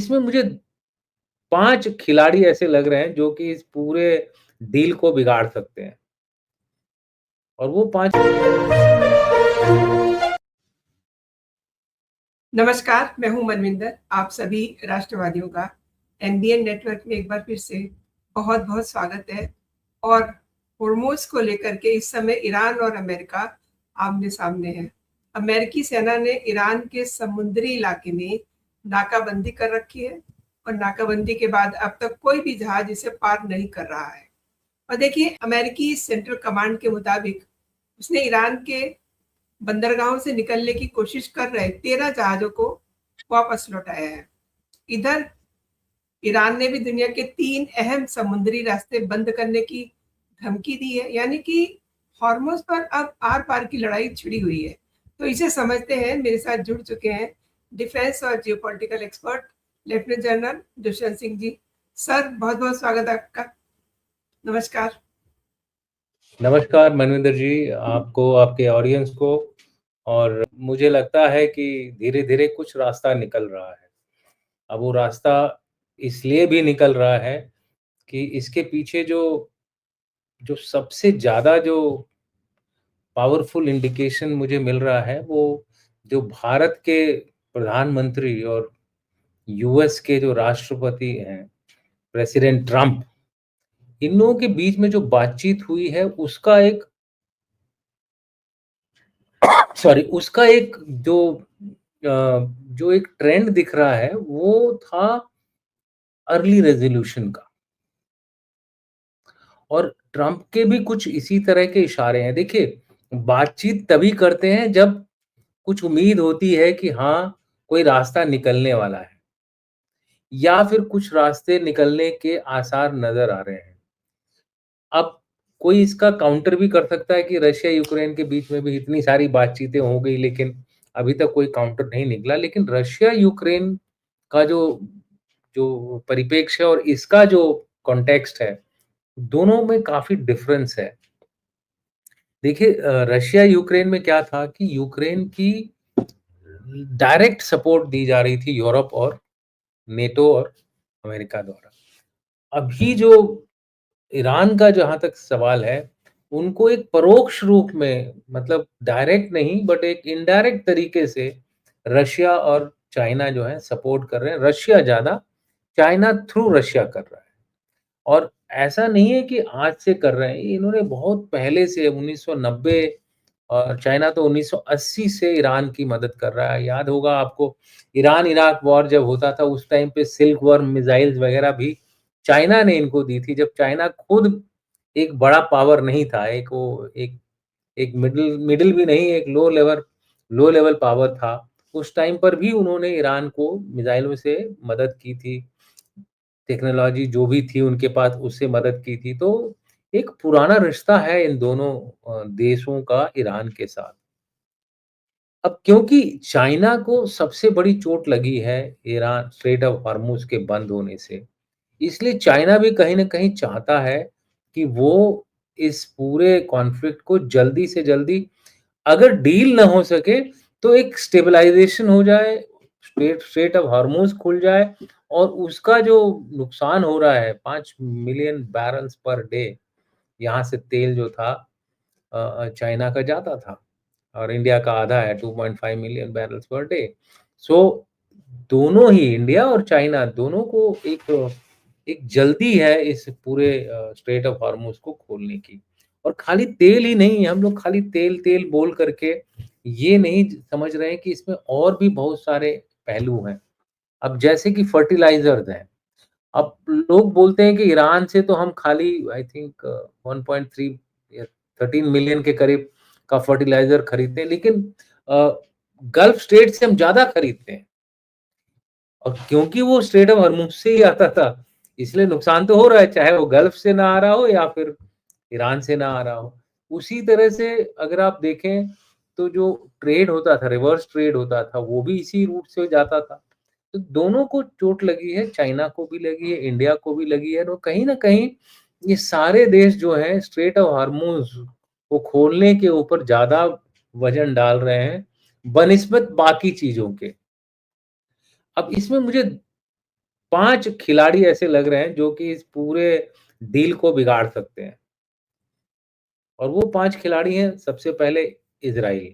इसमें मुझे 5 खिलाड़ी ऐसे लग रहे हैं जो कि इस पूरे डील को बिगाड़ सकते हैं। और वो 5 नमस्कार, मैं हूं मनविंदर। आप सभी राष्ट्रवादियों का एनबीएन नेटवर्क में एक बार फिर से बहुत-बहुत स्वागत है। और होर्मुज़ को लेकर के इस समय ईरान और अमेरिका आमने-सामने हैं। अमेरिकी सेना ने ईरान के समुद्री इलाके में नाकाबंदी कर रखी है और नाकाबंदी के बाद अब तक कोई भी जहाज इसे पार नहीं कर रहा है। और देखिए, अमेरिकी सेंट्रल कमांड के मुताबिक उसने ईरान के बंदरगाहों से निकलने की कोशिश कर रहे 13 जहाज़ों को वापस लौटाया है। इधर ईरान ने भी दुनिया के 3 अहम समुद्री रास्ते बंद करने की धमकी दी है, यानी कि हॉर्मुज़ पर अब आर-पार की लड़ाई छिड़ी हुई है। तो इसे समझते हैं। मेरे साथ जुड़ चुके हैं डिफेंस और geopolitical expert lieutenant general Dushyant Singh ji. Sir, बहुत-बहुत स्वागत है आपका। नमस्कार। नमस्कार मनविंदर जी, आपको, आपके ऑडियंस को। और मुझे लगता है कि धीरे-धीरे कुछ रास्ता निकल रहा है। अब वो रास्ता इसलिए भी निकल रहा है कि इसके पीछे जो जो सबसे ज़्यादा जो पावरफुल इंडिकेशन मुझे मिल रहा है, वो जो भारत के प्रधानमंत्री और यूएस के जो राष्ट्रपति हैं, प्रेसिडेंट ट्रम्प, इन लोगों के बीच में जो बातचीत हुई है, उसका एक जो एक ट्रेंड दिख रहा है, वो था अर्ली रेज़ोल्यूशन का। और ट्रम्प के भी कुछ इसी तरह के इशारे हैं। देखिए, बातचीत तभी करते हैं जब कुछ उम्मीद होती है कि हाँ, कोई रास्ता निकलने वाला है या फिर कुछ रास्ते निकलने के आसार नज़र आ रहे हैं। अब कोई इसका काउंटर भी कर सकता है कि रशिया यूक्रेन के बीच में भी इतनी सारी बातचीतें हो गई, लेकिन अभी तक कोई काउंटर नहीं निकला। लेकिन रशिया यूक्रेन का जो जो परिप्रेक्ष्य है और इसका जो कॉन्टेक्स्ट है, दोनों में काफ़ी डिफरेंस है। देखिए, रशिया यूक्रेन में क्या था कि यूक्रेन की डायरेक्ट सपोर्ट दी जा रही थी यूरोप और नेटो और अमेरिका द्वारा। अभी जो ईरान का जहाँ तक सवाल है, उनको एक परोक्ष रूप में, मतलब डायरेक्ट नहीं बट एक इनडायरेक्ट तरीके से रशिया और चाइना जो है सपोर्ट कर रहे हैं। रशिया ज़्यादा, चाइना थ्रू रशिया कर रहा है। और ऐसा नहीं है कि आज से कर रहे हैं, इन्होंने बहुत पहले से 1990, और चाइना तो 1980 से ईरान की मदद कर रहा है। याद होगा आपको, ईरान इराक वॉर जब होता था उस टाइम पे सिल्क वर्म मिसाइल्स वगैरह भी चाइना ने इनको दी थी, जब चाइना खुद एक बड़ा पावर नहीं था, एक मिडिल मिडिल भी नहीं, एक लो लेवल पावर था। उस टाइम पर भी उन्होंने ईरान को मिसाइलों से मदद की थी, टेक्नोलॉजी जो भी थी उनके पास उससे मदद की थी। तो एक पुराना रिश्ता है इन दोनों देशों का ईरान के साथ। अब क्योंकि चाइना को सबसे बड़ी चोट लगी है ईरान स्ट्रेट ऑफ हॉर्मुज के बंद होने से, इसलिए चाइना भी कहीं न कहीं चाहता है कि वो इस पूरे कॉन्फ्लिक्ट को जल्दी से जल्दी, अगर डील ना हो सके तो एक स्टेबलाइज़ेशन हो जाए, स्ट्रेट ऑफ हॉर्मुज खुल जाए और उसका जो नुकसान हो रहा है 5 मिलियन बैरल्स पर डे, यहाँ से तेल जो था चाइना का जाता था और इंडिया का आधा है, 2.5 मिलियन बैरल्स पर डे। सो दोनों ही, इंडिया और चाइना दोनों को एक जल्दी है इस पूरे स्ट्रेट ऑफ हॉर्मुज को खोलने की। और खाली तेल ही नहीं, हम लोग खाली तेल-तेल बोल करके ये नहीं समझ रहे हैं कि इसमें और भी बहुत सारे पहलू हैं। अब जैसे कि फर्टिलाइज़र्स हैं। अब लोग बोलते हैं कि ईरान से तो हम खाली आई थिंक 1.3 या 13 मिलियन के करीब का फर्टिलाइज़र खरीदते हैं, लेकिन अ, गल्फ स्टेट से हम ज़्यादा खरीदते हैं। और क्योंकि वो स्ट्रेट ऑफ हॉर्मुज़ से ही आता था, इसलिए नुकसान तो हो रहा है, चाहे वो गल्फ से ना आ रहा हो या फिर ईरान से ना आ रहा हो। उसी तरह से अगर आप देखें तो जो ट्रेड होता था, रिवर्स ट्रेड होता था, वो भी इसी रूट से जाता था। तो दोनों को चोट लगी है, चाइना को भी लगी है, इंडिया को भी लगी है। तो कहीं न कहीं ये सारे देश जो हैं स्ट्रेट ऑफ हॉर्मुज़ को खोलने के ऊपर ज़्यादा वज़न डाल रहे हैं, बनिस्बत बाकी चीज़ों के। अब इसमें मुझे 5 खिलाड़ी ऐसे लग रहे हैं जो कि इस पूरे डील को बिगाड़ सकते हैं। और वो 5 खिलाड़ी हैं, सबसे पहले इज़राइल।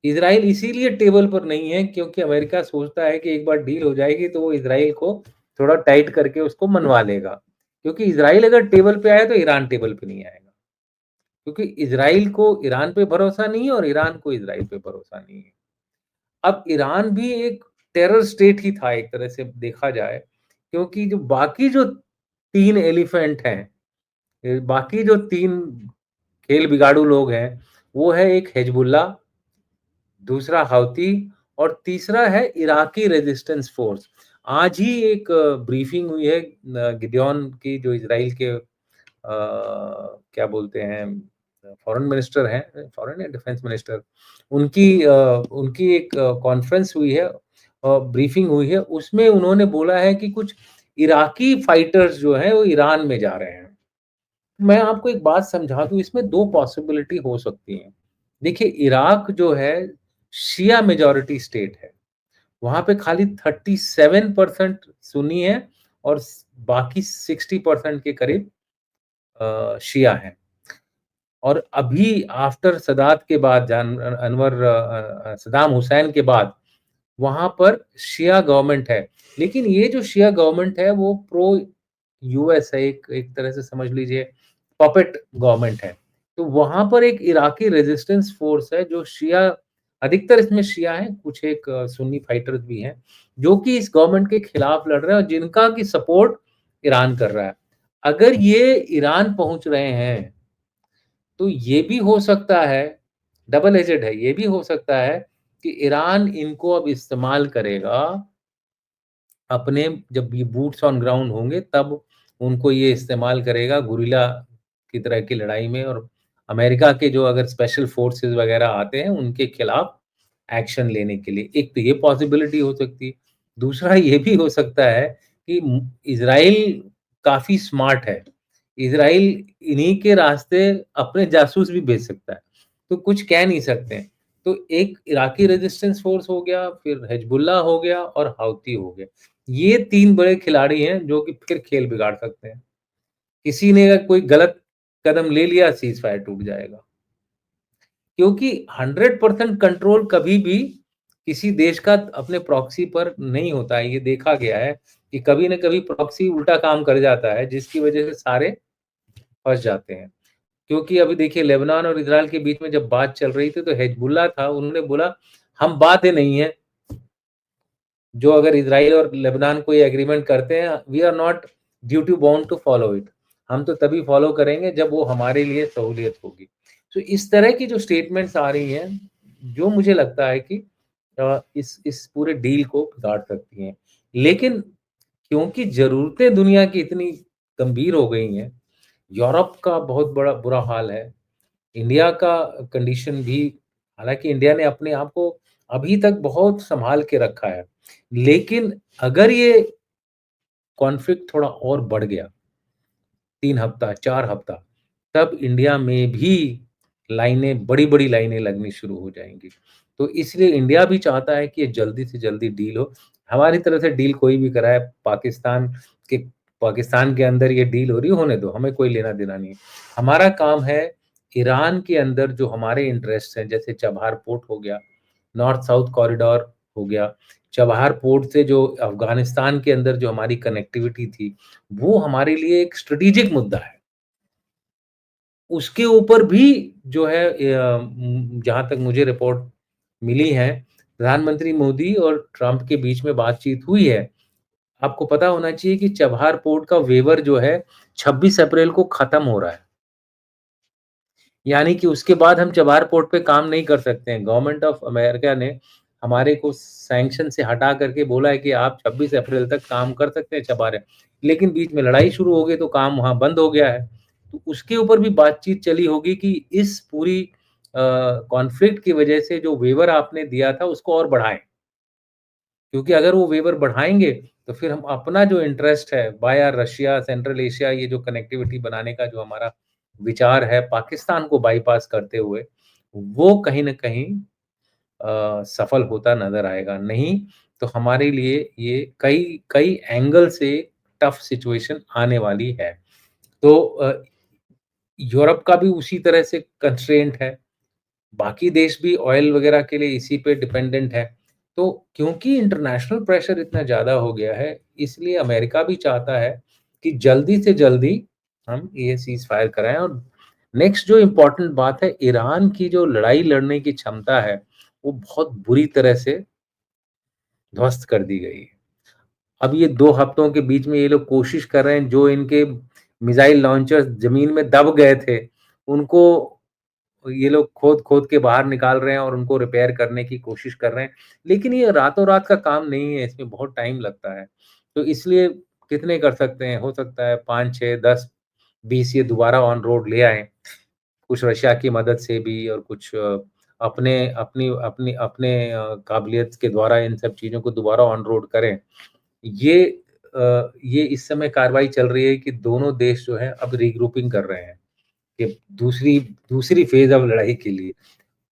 इज़राइल इसीलिए टेबल पर नहीं है क्योंकि अमेरिका सोचता है कि एक बार डील हो जाएगी तो वो इज़राइल को थोड़ा टाइट करके उसको मनवा लेगा। क्योंकि इज़राइल अगर टेबल पे आया तो ईरान टेबल पे नहीं आएगा। क्योंकि इज़राइल को ईरान पे भरोसा नहीं है और ईरान को इज़राइल पे भरोसा नहीं है। अब ईरान भी एक टेरर स्टेट ही था एक तरह से देखा जाए, क्योंकि जो बाकी जो 3 एलिफेंट हैं, बाकी जो 3 खेल बिगाड़ू लोग हैं, वो है एक हिज़्बुल्लाह, दूसरा हौती और तीसरा है इराकी रेजिस्टेंस फोर्स। आज ही एक ब्रीफिंग हुई है गिdeon की, जो इज़राइल के क्या बोलते हैं, फॉरेन मिनिस्टर हैं, फॉरेन या डिफेंस मिनिस्टर, उनकी एक कॉन्फ्रेंस हुई है, ब्रीफिंग हुई है, उसमें उन्होंने बोला है कि कुछ इराकी फाइटर्स जो हैं वो ईरान में जा रहे हैं। मैं आपको एक बात समझा दूँ, इसमें 2 पॉसिबिलिटी हो सकती हैं। देखिए, इराक जो है शिया मेजॉरिटी स्टेट है। वहाँ पे खाली 37% सुन्नी है और बाकी 60% के करीब शिया हैं। और अभी आफ्टर सदात के बाद सद्दाम हुसैन के बाद वहाँ पर शिया गवर्नमेंट है। लेकिन ये जो शिया गवर्नमेंट है वो प्रो यूएस है, एक एक तरह से समझ लीजिए पपेट गवर्नमेंट है। तो वहाँ पर एक इराकी रेजिस्टेंस फोर्स है जो शिया, अधिकतर इसमें शिया हैं, कुछ एक सुन्नी फाइटर्स भी हैं, जो कि इस गवर्नमेंट के खिलाफ लड़ रहे हैं और जिनका की सपोर्ट ईरान कर रहा है। अगर ये ईरान पहुँच रहे हैं, तो ये भी हो सकता है, डबल एजेड है, ये भी हो सकता है कि ईरान इनको अब इस्तेमाल करेगा अपने, जब ये बूट्स ऑन ग्राउंड होंगे तब उनको ये इस्तेमाल करेगा गुरिल्ला की तरह की लड़ाई में, और अमेरिका के जो अगर स्पेशल फोर्सेस वगैरह आते हैं उनके खिलाफ एक्शन लेने के लिए। एक तो ये पॉसिबिलिटी हो सकती है। दूसरा ये भी हो सकता है कि इज़राइल काफ़ी स्मार्ट है। इज़राइल इन्हीं के रास्ते अपने जासूस भी भेज सकता है। तो कुछ कह नहीं सकते हैं। तो एक इराकी रेजिस्टेंस फोर्स हो गया, फिर हिजबुल्लाह हो गया और हौती हो गया। ये 3 बड़े खिलाड़ी हैं जो कि फिर खेल बिगाड़ सकते हैं। किसी ने अगर कोई गलत कदम ले लिया, सीज़फायर टूट जाएगा। क्योंकि 100% कंट्रोल कभी भी किसी देश का अपने प्रॉक्सी पर नहीं होता है। ये देखा गया है कि कभी न कभी प्रॉक्सी उल्टा काम कर जाता है, जिसकी वजह से सारे फँस जाते हैं। क्योंकि अभी देखिए, लेबनान और इज़राइल के बीच में जब बात चल रही थी तो हिजबुल्लाह था, उन्होंने बोला हम बातें नहीं है, जो अगर इज़राइल और लेबनान कोई एग्रीमेंट करते हैं, we are not duty bound to follow it. हम तो तभी फॉलो करेंगे जब वो हमारे लिए सहूलियत होगी। तो इस तरह की जो स्टेटमेंट्स आ रही हैं, जो मुझे लगता है कि इस पूरे डील को बिगाड़ सकती हैं। लेकिन क्योंकि ज़रूरतें दुनिया की इतनी गंभीर हो गई हैं, यूरोप का बहुत बड़ा बुरा हाल है, इंडिया का कंडीशन भी, हालाँकि इंडिया ने अपने आप को अभी तक बहुत सँभाल के रखा है। लेकिन अगर ये कॉन्फ्लिक्ट थोड़ा और बढ़ गया, 3 हफ्ता, 4 हफ्ता, तब इंडिया में भी लाइनें, बड़ी-बड़ी लाइनें लगनी शुरू हो जाएँगी। तो इसलिए इंडिया भी चाहता है कि ये जल्दी से जल्दी डील हो। हमारी तरफ से डील कोई भी कराए, के पाकिस्तान के अंदर ये डील हो रही है, होने दो, हमें कोई लेना-देना नहीं है। हमारा काम है ईरान के अंदर जो हमारे इंटरेस्ट हैं, जैसे चबहार पोर्ट हो गया, नॉर्थ साउथ कॉरिडोर हो गया, चबहार पोर्ट से जो अफ़गानिस्तान के अंदर जो हमारी कनेक्टिविटी थी, वो हमारे लिए एक स्ट्रैटेजिक मुद्दा है। उसके ऊपर भी जो है जहाँ तक मुझे रिपोर्ट मिली है, प्रधानमंत्री मोदी और ट्रंप के बीच में बातचीत हुई है। आपको पता होना चाहिए कि चबहार पोर्ट का वेवर जो है 26 अप्रैल को खत्म हो रहा है। यानी कि उसके बाद हम चबहार पोर्ट पे काम नहीं कर सकते हैं। गवर्नमेंट ऑफ अमेरिका ने हमारे को सैंक्शन से हटा करके बोला है कि आप 26 अप्रैल तक काम कर सकते हैं चबारे। लेकिन बीच में लड़ाई शुरू हो गई तो काम वहाँ बंद हो गया है। तो उसके ऊपर भी बातचीत चली होगी कि इस पूरी कॉन्फ्लिक्ट की वजह से जो वेवर आपने दिया था उसको और बढ़ाएँ। क्योंकि अगर वो वेवर बढ़ाएँगे तो फिर हम अपना जो इंटरेस्ट है वाया रशिया, सेंट्रल एशिया, ये जो कनेक्टिविटी बनाने का जो हमारा विचार है पाकिस्तान को बाईपास करते हुए, वो कहीं न कहीं सफल होता नज़र आएगा। नहीं तो हमारे लिए ये कई कई एंगल से टफ सिचुएशन आने वाली है। तो यूरोप का भी उसी तरह से कंस्ट्रेंट है। बाकी देश भी ऑयल वगैरह के लिए इसी पे डिपेंडेंट है। तो क्योंकि इंटरनेशनल प्रेशर इतना ज़्यादा हो गया है, इसलिए अमेरिका भी चाहता है कि जल्दी से जल्दी हम ये सीज़ फायर कराएँ। और नेक्स्ट जो इम्पोर्टेंट बात है, ईरान की जो लड़ाई लड़ने की क्षमता है, वो बहुत बुरी तरह से ध्वस्त कर दी गई है। अब ये 2 हफ्तों के बीच में ये लोग कोशिश कर रहे हैं, जो इनके मिसाइल लॉन्चर्स ज़मीन में दब गए थे, उनको ये लोग खोद-खोद के बाहर निकाल रहे हैं और उनको रिपेयर करने की कोशिश कर रहे हैं। लेकिन ये रातों-रात का काम नहीं है, इसमें बहुत टाइम लगता है। तो इसलिए कितने कर सकते हैं? हो सकता है 5, 6, 10, 20 ये दोबारा ऑन रोड ले आएँ। कुछ रशिया की मदद से भी और कुछ अपने अपनी अपनी अपने काबिलियत के द्वारा इन सब चीज़ों को दोबारा ऑन रोड करें। ये ये इस समय कार्रवाई चल रही है कि दोनों देश जो हैं अब रीग्रुपिंग कर रहे हैं, कि दूसरी दूसरी फ़ेज़ अब लड़ाई के लिए।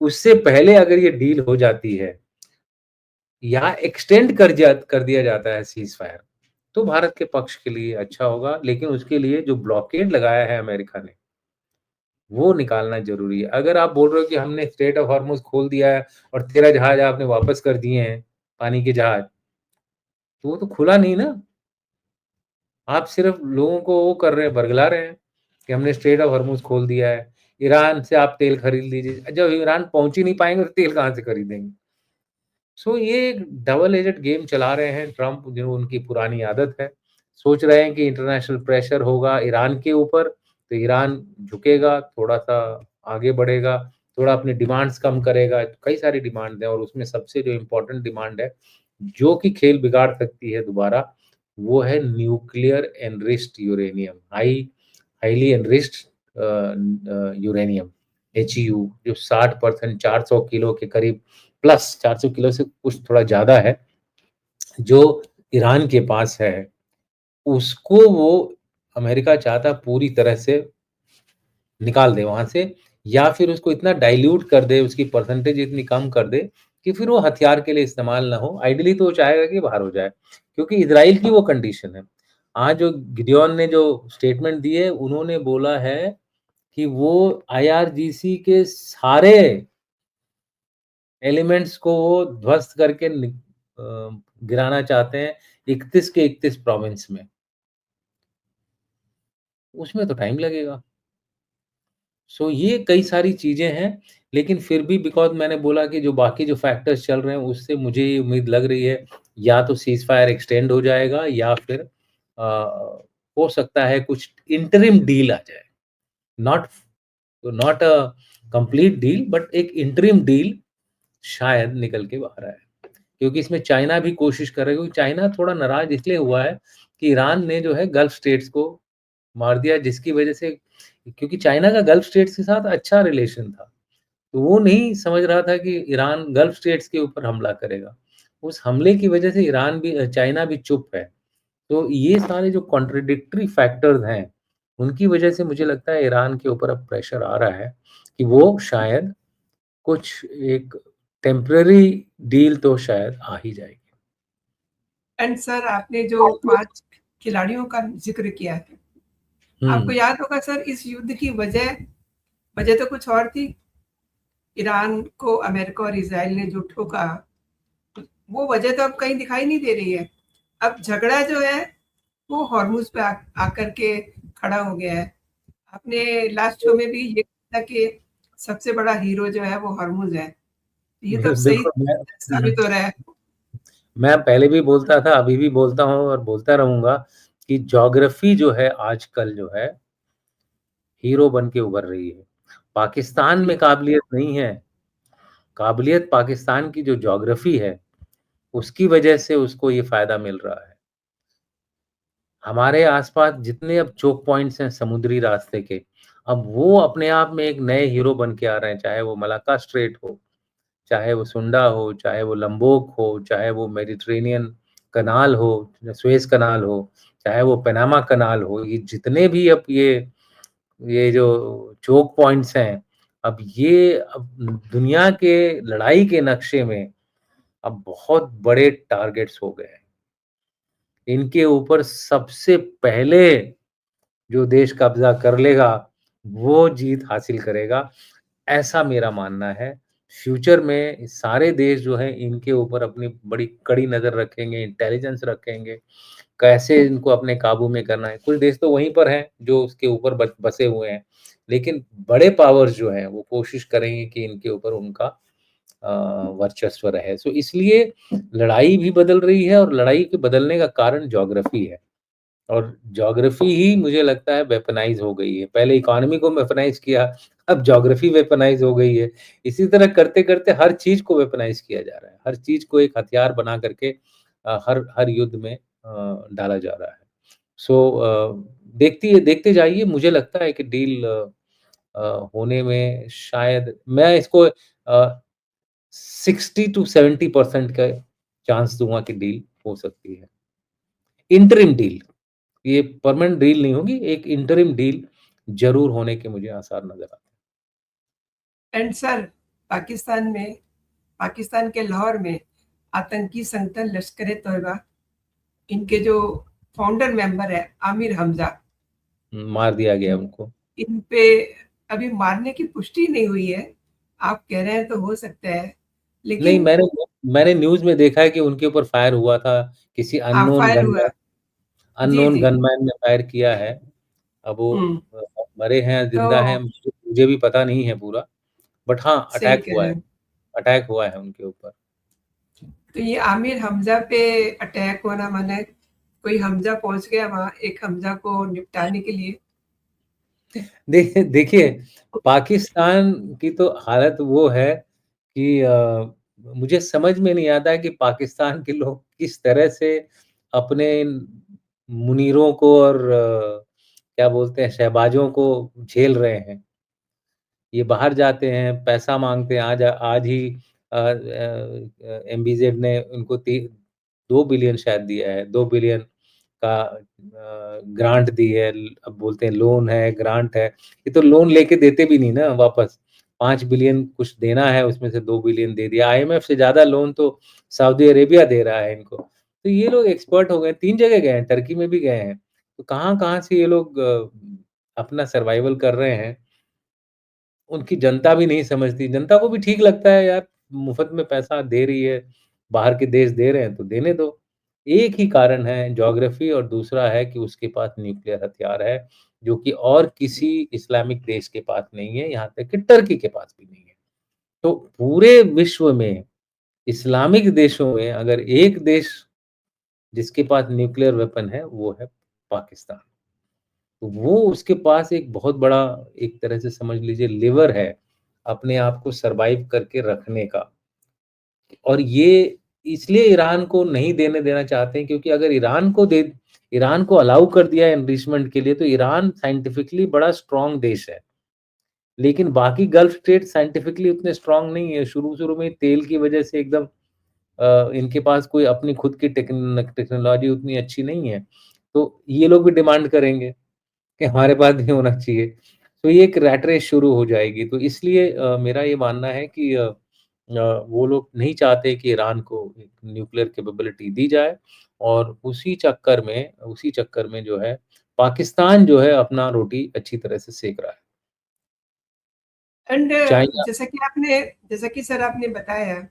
उससे पहले अगर ये डील हो जाती है या एक्सटेंड कर दिया जाता है सीज़ फायर, तो भारत के पक्ष के लिए अच्छा होगा। लेकिन उसके लिए जो ब्लॉकेड लगाया है अमेरिका ने, वो निकालना ज़रूरी है। अगर आप बोल रहे हो कि हमने स्ट्रेट ऑफ हॉर्मुज़ खोल दिया है और 13 जहाज़ आपने वापस कर दिए हैं, पानी के जहाज़, तो वो तो खुला नहीं ना। आप सिर्फ़ लोगों को वो कर रहे हैं, बरगला रहे हैं कि हमने स्ट्रेट ऑफ हॉर्मुज़ खोल दिया है। ईरान से आप तेल खरीद लीजिए। जब ईरान पहुँच ही नहीं पाएँगे तो तेल कहाँ से खरीदेंगे? सो ये एक डबल एजेड गेम चला रहे हैं ट्रम्प, जो उनकी पुरानी आदत है। सोच रहे हैं कि इंटरनेशनल प्रेशर होगा ईरान के ऊपर, तो ईरान झुकेगा, थोड़ा-सा आगे बढ़ेगा, थोड़ा अपनी डिमांड्स कम करेगा। कई सारी डिमांड हैं और उसमें सबसे जो इम्पोर्टेंट डिमांड है, जो कि खेल बिगाड़ सकती है दोबारा, वो है nuclear enriched uranium, highly enriched uranium, HEU, जो 60% 400 किलो के करीब, प्लस 400 किलो से कुछ थोड़ा ज़्यादा है, जो ईरान के पास है, उसको वो अमेरिका चाहता पूरी तरह से निकाल दे वहाँ से, या फिर उसको इतना डाइल्यूट कर दे, उसकी परसेंटेज इतनी कम कर दे कि फिर वो हथियार के लिए इस्तेमाल ना हो। आइडियली तो वो चाहेगा कि बाहर हो जाए, क्योंकि इज़राइल की वो कंडीशन है। आज जो गिdeon ने जो स्टेटमेंट दी है, उन्होंने बोला है कि वो आईआरजीसी के सारे एलिमेंट्स को वो ध्वस्त करके गिराना चाहते हैं 31 के 31 प्रोविंस में। उसमें तो टाइम लगेगा। सो ये कई सारी चीज़ें हैं, लेकिन फिर भी बिकॉज़ मैंने बोला कि जो बाकी जो फैक्टर्स चल रहे हैं, उससे मुझे ये उम्मीद लग रही है, या तो सीज़ फायर एक्सटेंड हो जाएगा या फिर हो सकता है कुछ इंटरिम डील आ जाए। Not not a complete deal, but एक इंटरिम डील शायद निकल के बाहर आए। क्योंकि इसमें चाइना भी कोशिश कर रहा है, क्योंकि चाइना थोड़ा नाराज़ इसलिए हुआ है कि ईरान ने जो है गल्फ स्टेट्स को मार दिया, जिसकी वजह से, क्योंकि चाइना का गल्फ स्टेट्स के साथ अच्छा रिलेशन था। तो वो नहीं समझ रहा था कि ईरान गल्फ स्टेट्स के ऊपर हमला करेगा। उस हमले की वजह से चाइना भी चुप है। तो ये सारे जो कॉन्ट्रडिक्टरी फैक्टर्स हैं, उनकी वजह से मुझे लगता है ईरान के ऊपर अब प्रेशर आ रहा है कि वो शायद कुछ एक टेम्परेरी डील तो शायद आ ही जाएगी। एंड सर, आपने जो 5 खिलाड़ियों का ज़िक्र किया है, आपको हुँ। याद होगा सर, इस युद्ध की वजह वजह तो कुछ और थी। ईरान को अमेरिका और इज़राइल ने जो ठोका, वो वजह तो अब कहीं दिखाई नहीं दे रही है। अब झगड़ा जो है, वो हॉर्मुज़ पे आकर के खड़ा हो गया है। आपने लास्ट शो में भी ये कहा कि सबसे बड़ा हीरो जो है वो हॉर्मुज़ है। ये तो अब सही बिल्कुल, साबित हो रहा है। मैं पहले भी बोलता था, अभी भी बोलता हूँ और बोलता रहूँगा कि ज्योग्राफ़ी जो है आजकल जो है, हीरो बन के उभर रही है। पाकिस्तान जी, में काबिलियत नहीं है, काबिलियत पाकिस्तान की जो ज्योग्राफ़ी है, उसकी वजह से उसको ये फ़ायदा मिल रहा है। हमारे आस-पास जितने अब चोक पॉइंट्स हैं समुद्री रास्ते के, अब वो अपने आप में एक नए हीरो बन के आ रहे हैं, चाहे वो मलाक्का स्ट्रेट हो, चाहे वो सुंडा हो, चाहे वो लंबोक हो, चाहे वो मेडिटेरेनियन कनाल हो, सुएज़ कनाल हो, चाहे वो पनामा कनाल हो, ये जितने भी अब ये जो चोक पॉइंट्स हैं, अब ये अब दुनिया के लड़ाई के नक्शे में अब बहुत बड़े टारगेट्स हो गए हैं। इनके ऊपर सबसे पहले जो देश कब्ज़ा कर लेगा, वो जीत हासिल करेगा, ऐसा मेरा मानना है। फ्यूचर में सारे देश जो हैं इनके ऊपर अपनी बड़ी कड़ी नज़र रखेंगे, इंटेलिजेंस रखेंगे, कैसे इनको अपने काबू में करना है। कुछ देश तो वहीं पर हैं जो उसके ऊपर बसे हुए हैं, लेकिन बड़े पावर्स जो हैं वो कोशिश करेंगे कि इनके ऊपर उनका अ, वर्चस्व रहे। सो इसलिए लड़ाई भी बदल रही है और लड़ाई के बदलने का कारण ज्योग्राफी है। और ज्योग्राफी ही मुझे लगता है वेपनाइज़ हो गई है। पहले इकोनॉमी को वेपनाइज़ किया, अब ज्योग्राफी वेपनाइज़ हो गई है। इसी तरह करते-करते हर चीज़ को वेपनाइज़ किया जा रहा है। हर चीज़ को एक हथियार बना करके हर हर युद्ध में डाला जा रहा है। सो देखते जाइए, मुझे लगता है कि डील होने में शायद मैं इसको 60 टू 70% का चांस दूँगा कि डील हो सकती है। Interim deal. ये परमानेंट डील नहीं होगी, एक इंटरिम डील ज़रूर होने के मुझे आसार नज़र आते हैं। एंड सर, पाकिस्तान में पाकिस्तान के लाहौर में आतंकी संगठन लश्कर-ए-तोयबा, इनके जो फाउंडर मेंबर है आमिर हमजा, मार दिया गया इन उनको। इन पे अभी मारने की पुष्टि नहीं हुई है। आप कह रहे हैं तो हो सकता है, नहीं, लेकिन मैंने न्यूज़ में देखा है कि उनके ऊपर फायर हुआ था, किसी फायर हुआ। जी, अननोन जी। गनमैन ने फायर किया है। अब वो हुँ, अ, मरे हैं, तो ज़िंदा हैं, मुझे भी पता नहीं है पूरा, बट हाँ, सही कह रहे हैं। अटैक हुआ है उनके ऊपर। तो ये आमिर हमजा पे अटैक होना माने कोई हमजा पहुँच गया वहाँ एक हमजा को निपटाने के लिए। देखिए, पाकिस्तान की तो हालत वो है कि मुझे समझ में नहीं आता है कि पाकिस्तान के लोग किस तरह से अपने इन मुनीरों को और क्या बोलते हैं शहबाजों को झेल रहे हैं। ये बाहर जाते हैं, पैसा माँगते हैं, आज ही एमबीज़ेड ने उनको ती 2 बिलियन शायद दिया है, 2 बिलियन का ग्रांट दी है। अब बोलते हैं लोन है, ग्रांट है। ये तो लोन लेके देते भी नहीं ना वापस। 5 बिलियन कुछ देना है, उसमें से 2 बिलियन दे दिया। आईएमएफ से ज़्यादा लोन तो सऊदी अरेबिया दे रहा है इनको। तो ये लोग एक्सपर्ट हो गए, 3 जगह गए हैं, टर्की में भी गए हैं। तो कहाँ-कहाँ से ये लोग अपना सर्वाइवल कर रहे हैं। उनकी जनता भी नहीं समझती। जनता को भी ठीक लगता है यार, मुफ़्त में पैसा दे रही है, बाहर के देश दे रहे हैं तो देने दो। एक ही कारण है ज्योग्राफ़ी और दूसरा है कि उसके पास न्यूक्लियर हथियार है, जो कि और किसी इस्लामिक देश के पास नहीं है, यहाँ तक कि टर्की के पास भी नहीं है। तो पूरे विश्व में इस्लामिक देशों में अगर एक देश जिसके पास न्यूक्लियर वेपन है, वो है पाकिस्तान। तो वो उसके पास एक बहुत बड़ा एक तरह से समझ लीजिए लिवर है, अपने आप को सर्वाइव करके रखने का। और ये इसलिए ईरान को नहीं देने देना चाहते हैं क्योंकि अगर ईरान को अलाउ कर दिया एनरिचमेंट के लिए तो ईरान साइंटिफिकली बड़ा स्ट्रॉन्ग देश है। लेकिन बाकी गल्फ स्टेट साइंटिफिकली उतने स्ट्रॉन्ग नहीं है। शुरू-शुरू में तेल की वजह से एकदम इनके पास कोई अपनी खुद की टेक्नोलॉजी उतनी अच्छी नहीं है। तो ये लोग भी डिमांड करेंगे। कि हमारे पास भी होना चाहिए। तो ये एक रैट रेस शुरू हो जाएगी। तो इसलिए मेरा ये मानना है कि वो लोग नहीं चाहते कि ईरान को एक न्यूक्लियर कैपेबिलिटी दी जाए और उसी चक्कर में जो है पाकिस्तान जो है अपना रोटी अच्छी तरह से सेक रहा है। एंड चाइना जैसा कि सर आपने बताया,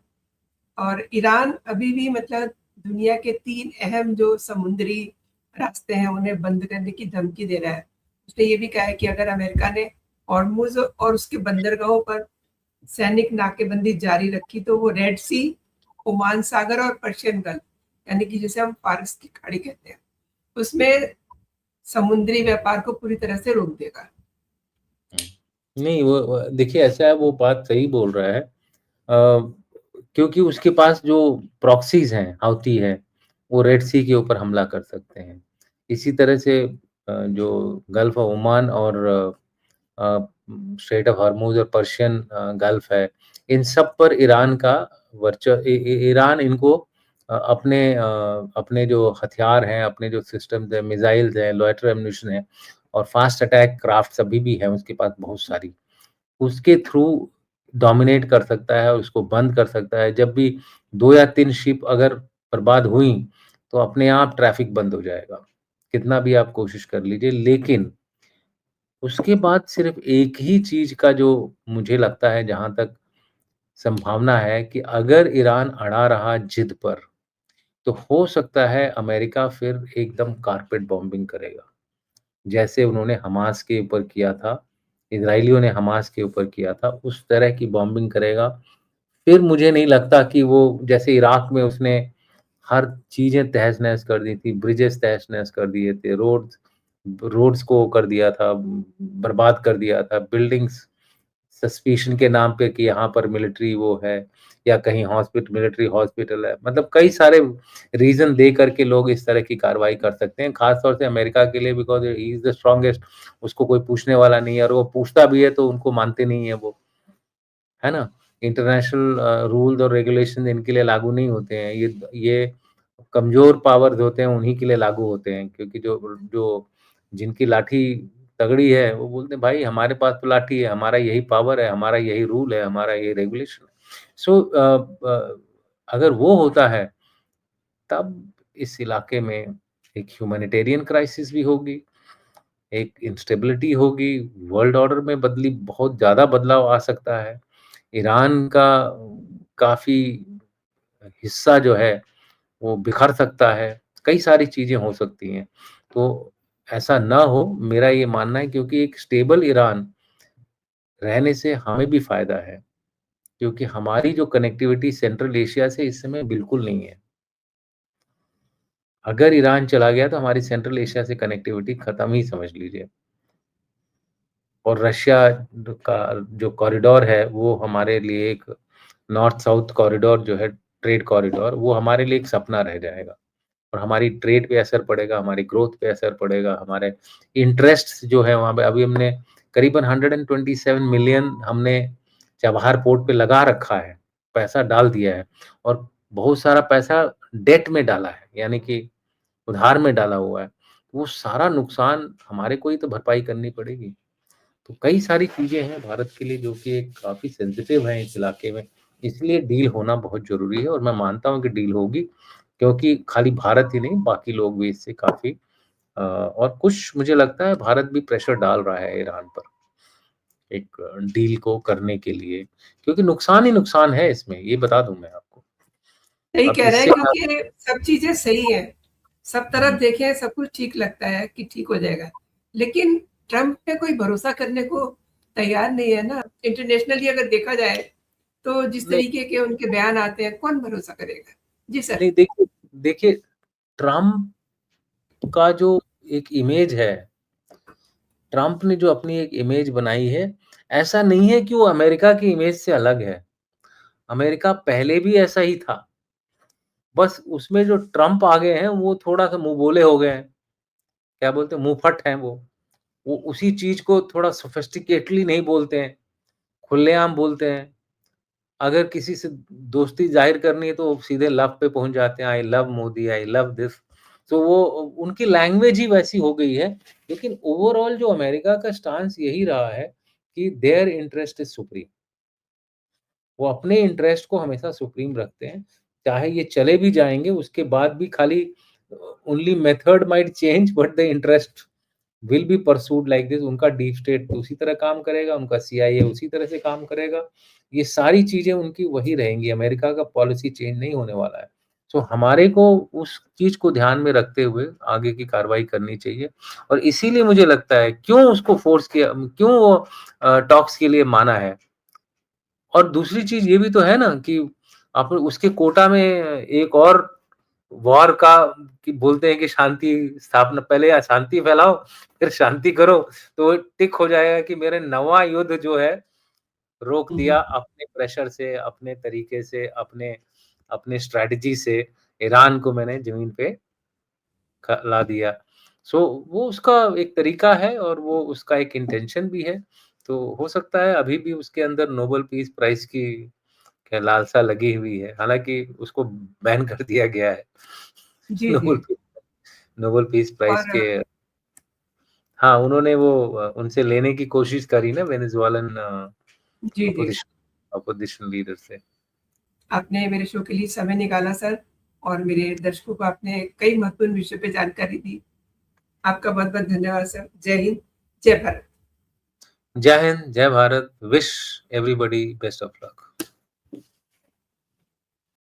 और ईरान अभी भी मतलब दुनिया के 3 अहम जो समुद्री रास्ते हैं उन्हें बंद करने की धमकी दे रहा है। उसने ये भी कहा है कि अगर अमेरिका ने हॉर्मुज़ और उसके बंदरगाहों पर सैनिक नाकेबंदी जारी रखी तो वो रेड सी, ओमान सागर और पर्शियन गल्फ, यानी कि जिसे हम फारस की खाड़ी कहते हैं, उसमें समुद्री व्यापार को पूरी तरह से रोक देगा। नहीं वो देखिए ऐसा है वो बात सही बोल रहा है। क्योंकि उसके पास जो प्रॉक्सीज़ हैं, हाउती हैं, वो रेड सी के ऊपर हमला कर सकते हैं। इसी तरह से जो गल्फ़ ऑफ ओमान और अ, स्ट्रेट ऑफ हॉर्मुज़ और पर्शियन गल्फ़ है, इन सब पर ईरान का वर्च इ इ ईरान इनको अपने जो हथियार हैं, अपने जो सिस्टम्स हैं, मिसाइल्स हैं, लॉयटर एम्यूनिशन है और फ़ास्ट अटैक क्राफ्ट्स अभी भी हैं उसके पास बहुत सारी। उसके थ्रू डोमिनेट कर सकता है और उसको बंद कर सकता है। जब भी 2 या 3 शिप अगर बर्बाद हुई, तो अपने आप ट्रैफ़िक बंद हो जाएगा, कितना भी आप कोशिश कर लीजिए। लेकिन उसके बाद सिर्फ़ एक ही चीज़ का जो मुझे लगता है, जहाँ तक संभावना है, कि अगर ईरान अड़ा रहा जिद पर, तो हो सकता है अमेरिका फिर एकदम कारपेट बॉम्बिंग करेगा। जैसे उन्होंने हमास के ऊपर किया था, इज़राइलियों ने हमास के ऊपर किया था, उस तरह की बॉम्बिंग करेगा। फिर मुझे नहीं लगता कि वो, जैसे इराक में उसने हर चीज़ें तहस-नहस कर दी थी, ब्रिजेज़ तहस-नहस कर दिए थे, रोड्स रोड्स को कर दिया था, बर्बाद कर दिया था, बिल्डिंग्स सस्पिशन के नाम पे कि यहाँ पर मिलिट्री वो है, या कहीं मिलिट्री हॉस्पिटल है। मतलब कई सारे रीज़न दे करके लोग इस तरह की कार्रवाई कर सकते हैं, ख़ास तौर से अमेरिका के लिए, because he is the strongest, उसको कोई पूछने वाला नहीं है, और वो पूछता भी है तो उनको मानते नहीं है वो, है ना? इंटरनेशनल रूल्स और रेगुलेशन इनके लिए लागू नहीं होते हैं। ये कमज़ोर पावर्स होते हैं, उन्हीं के लिए लागू होते हैं, क्योंकि जो जो जिनकी लाठी तगड़ी है, वो बोलते हैं भाई हमारे पास तो लाठी है, हमारा यही पावर है, हमारा यही रूल है, हमारा यही रेगुलेशन है। सो अगर वो होता है, तब इस इलाके में एक ह्यूमैनिटेरियन क्राइसिस भी होगी, एक इंस्टेबिलिटी होगी, वर्ल्ड ऑर्डर में बदली बहुत ज़्यादा बदलाव आ सकता है। ईरान का काफ़ी हिस्सा जो है, वो बिखर सकता है, कई सारी चीज़ें हो सकती हैं। तो ऐसा ना हो, मेरा ये मानना है, क्योंकि एक स्टेबल ईरान रहने से हमें भी फ़ायदा है, क्योंकि हमारी जो कनेक्टिविटी सेंट्रल एशिया से इस समय बिल्कुल नहीं है। अगर ईरान चला गया तो हमारी सेंट्रल एशिया से कनेक्टिविटी खत्म ही समझ लीजिए। और रशिया का जो कॉरिडोर है, वो हमारे लिए एक नॉर्थ साउथ कॉरिडोर जो है, ट्रेड कॉरिडोर, वो हमारे लिए एक सपना रह जाएगा। और हमारी ट्रेड पे असर पड़ेगा, हमारी ग्रोथ पे असर पड़ेगा, हमारे इंटरेस्ट्स जो है वहाँ पे, अभी हमने करीबन 127 मिलियन हमने चबहार पोर्ट पे लगा रखा है, पैसा डाल दिया है, और बहुत सारा पैसा डेट में डाला है, यानी कि उधार में डाला हुआ है। वो सारा नुकसान हमारे को ही तो भरपाई करनी पड़ेगी। तो कई सारी चीज़ें हैं भारत के लिए जो कि एक काफ़ी सेंसिटिव हैं इस इलाके में, इसलिए डील होना बहुत ज़रूरी है, और मैं मानता हूँ कि डील होगी, क्योंकि खाली भारत ही नहीं, बाकी लोग भी इससे काफ़ी और कुछ मुझे लगता है भारत भी प्रेशर डाल रहा है ईरान पर, एक डील को करने के लिए, क्योंकि नुकसान ही नुकसान है इसमें, ये बता दूँ मैं आपको। सही अब कह रहे हैं, इससे क्योंकि सब चीज़ें सही हैं। सब हुँ, तरफ देखें, सब कुछ ठीक लगता है कि ठीक हो जाएगा। लेकिन ट्रम्प पे कोई भरोसा करने को तैयार नहीं है ना। इंटरनेशनली अगर देखा जाए, तो जिस नहीं, तरीके के उनके बयान आते हैं, कौन भरोसा करेगा? जी सर। नहीं, देखिए देखिए, ट्रम्प का जो एक इमेज है, ट्रम्प ने जो अपनी एक इमेज बनाई है, ऐसा नहीं है कि वो अमेरिका की इमेज से अलग है। अमेरिका पहले भी ऐसा ही था। बस उसमें जो ट्रम्प आ गए हैं, वो थोड़ा-सा मुँह बोले हो गए हैं। क्या बोलते हैं, मुँहफट हैं वो। वो उसी चीज़ को थोड़ा सोफिस्टिकेटली नहीं बोलते हैं, खुलेआम बोलते हैं। अगर किसी से दोस्ती ज़ाहिर करनी है, तो सीधे लव पे पहुँच जाते हैं, I love Modi, I love this. तो वो उनकी लैंग्वेज ही वैसी हो गई है। लेकिन ओवरऑल जो अमेरिका का स्टांस यही रहा है कि देयर इंटरेस्ट इज़ सुप्रीम। वो अपने इंटरेस्ट को हमेशा सुप्रीम रखते हैं। चाहे ये चले भी जाएँगे, उसके बाद भी खाली only method might change but the interest will be pursued like this. उनका डीप स्टेट तो उसी तरह काम करेगा, उनका सीआईए उसी तरह से काम करेगा। ये सारी चीज़ें उनकी वही रहेंगी, अमेरिका का पॉलिसी चेंज नहीं होने वाला है। सो हमारे को उस चीज़ को ध्यान में रखते हुए आगे की कार्रवाई करनी चाहिए, और इसीलिए मुझे लगता है क्यों उसको फ़ोर्स किया, क्यों वो टॉक्स के लिए माना है। और दूसरी चीज़ ये भी तो है ना कि आप उसके कोटा में एक और वॉर का कि बोलते हैं कि शांति स्थापना, पहले अशांति फैलाओ, फिर शांति करो, तो टिक हो जाएगा कि मेरे नवा युद्ध जो है रोक हुँ, दिया हुँ। अपने प्रेशर से, अपने तरीके से, अपने अपने स्ट्रैटेजी से ईरान को मैंने ज़मीन पे ख ला दिया। सो वो उसका एक तरीका है, और वो उसका एक इंटेंशन भी है। तो हो सकता है अभी भी उसके अंदर नोबेल पीस प्राइज़ की क्या लालसा लगी हुई है। हालाँकि उसको बैन कर दिया गया है। जी, नोबेल जी। पी नोबेल पीस प्राइज़ और के हाँ, उन्होंने वो उनसे लेने की कोशिश करी ना वेनेज़ुएलन जी, जी। अपोज़िशन। अपोजिशन लीडर से। आपने मेरे शो के लिए समय निकाला सर, और मेरे दर्शकों को आपने कई महत्वपूर्ण विषयों पे जानकारी दी। आपका बहुत-बहुत धन्यवाद सर। जय हिंद, जय भारत। जय हिंद, जय Bharat. Wish everybody best of luck.